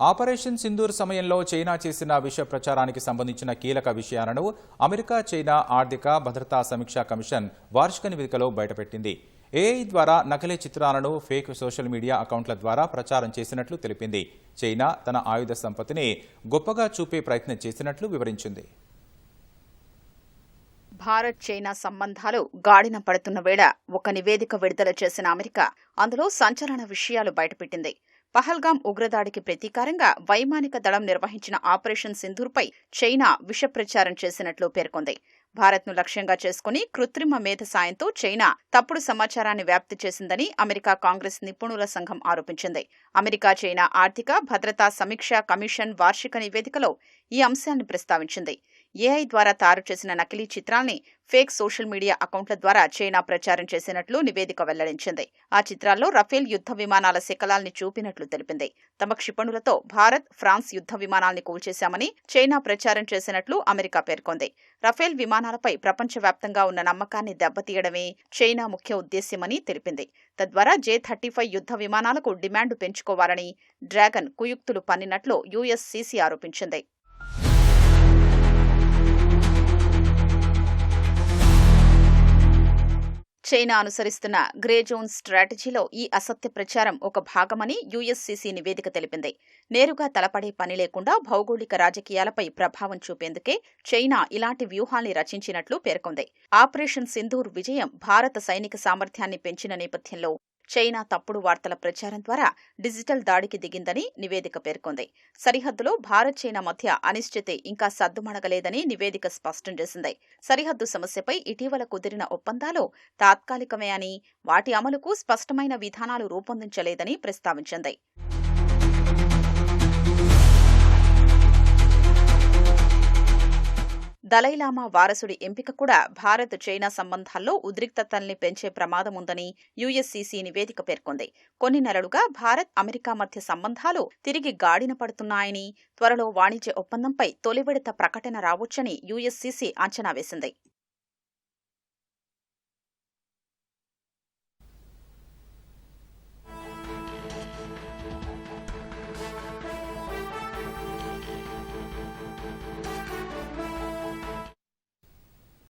Operation Sindoor సమయంలో China చేసిన విష ప్రచారానికి సంబంధించిన కీలక విషయాలను అమెరికా చైనా ఆర్థిక భద్రతా సమీక్షా కమిషన్ వార్షిక నివేదికలో బయటపెట్టింది. ఏఐ ద్వారా నకిలీ చిత్రాలను ఫేక్ సోషల్ మీడియా అకౌంట్ల ద్వారా ప్రచారం చేసినట్లు తెలిపింది. చైనా తన ఆయుధ సంపత్తిని గొప్పగా చూపే ప్రయత్నం చేసినట్లు వివరించింది. భారత్ చైనా సంబంధాలు గాడిన పడుతున్న వేళ ఒక నివేదిక విడుదల చేసిన అమెరికా అందులో సంచలన విషయాలు బయటపెట్టింది. పహల్గాం ఉగ్రదాడికి ప్రతీకారంగా వైమానిక దళం నిర్వహించిన ఆపరేషన్ సింధూర్పై చైనా విష ప్రచారం చేసినట్లు పేర్కొంది. భారత్ను లక్ష్యంగా చేసుకుని కృత్రిమ మేధ సాయంతో చైనా తప్పుడు సమాచారాన్ని వ్యాప్తి చేసిందని అమెరికా కాంగ్రెస్ నిపుణుల సంఘం ఆరోపించింది. అమెరికా చైనా ఆర్థిక భద్రతా సమీక్షా కమిషన్ వార్షిక నివేదికలో ఈ అంశాన్ని ప్రస్తావించింది. ఏఐ ద్వారా తయారు చేసిన నకిలీ చిత్రాల్ని ఫేక్ సోషల్ మీడియా అకౌంట్ల ద్వారా చైనా ప్రచారం చేసినట్లు నివేదిక వెల్లడించింది. ఆ చిత్రాల్లో రఫేల్ యుద్ధ విమానాల శకలాల్ని చూపినట్లు తెలిపింది. తమ క్షిపణులతో భారత్, ఫ్రాన్స్ యుద్ధ విమానాల్ని కూల్చేశామని చైనా ప్రచారం చేసినట్లు అమెరికా పేర్కొంది. రఫేల్ విమానాలపై ప్రపంచవ్యాప్తంగా ఉన్న నమ్మకాన్ని దెబ్బతీయడమే చైనా ముఖ్య ఉద్దేశ్యమని తెలిపింది. తద్వారా J-35 యుద్ధ విమానాలకు డిమాండ్ పెంచుకోవాలని డ్రాగన్ కుయుక్తులు పన్నినట్లు యుఎస్సిసి ఆరోపించింది. చైనా అనుసరిస్తున్న గ్రే జోన్ స్ట్రాటజీలో ఈ అసత్య ప్రచారం ఒక భాగమని యుఎస్సిసి నివేదిక తెలిపింది. నేరుగా తలపడే పని లేకుండా భౌగోళిక రాజకీయాలపై ప్రభావం చూపేందుకే చైనా ఇలాంటి వ్యూహాల్ని రచించినట్లు పేర్కొంది. ఆపరేషన్ సింధూర్ విజయం భారత సైనిక సామర్థ్యాన్ని పెంచిన నేపథ్యంలో చైనా తప్పుడు వార్తల ప్రచారం ద్వారా డిజిటల్ దాడికి దిగిందని నివేదిక పేర్కొంది. సరిహద్దులో భారత్ చైనా మధ్య అనిశ్చితి ఇంకా సద్దుమణగలేదని నివేదిక స్పష్టం చేసింది. సరిహద్దు సమస్యపై ఇటీవల కుదిరిన ఒప్పందాలు తాత్కాలికమే అని, వాటి అమలుకు స్పష్టమైన విధానాలు రూపొందించలేదని ప్రస్తావించింది. దలైలామా వారసుడి ఎంపిక కూడా భారత్ చైనా సంబంధాల్లో ఉద్రిక్తతల్ని పెంచే ప్రమాదముందని యుఎస్సిసి నివేదిక పేర్కొంది. కొన్ని నెలలుగా భారత్, అమెరికా మధ్య సంబంధాలు తిరిగి గాడిన పడుతున్నాయని, త్వరలో వాణిజ్య ఒప్పందంపై తొలి విడత ప్రకటన రావొచ్చని యుఎస్సిసి అంచనా వేసింది.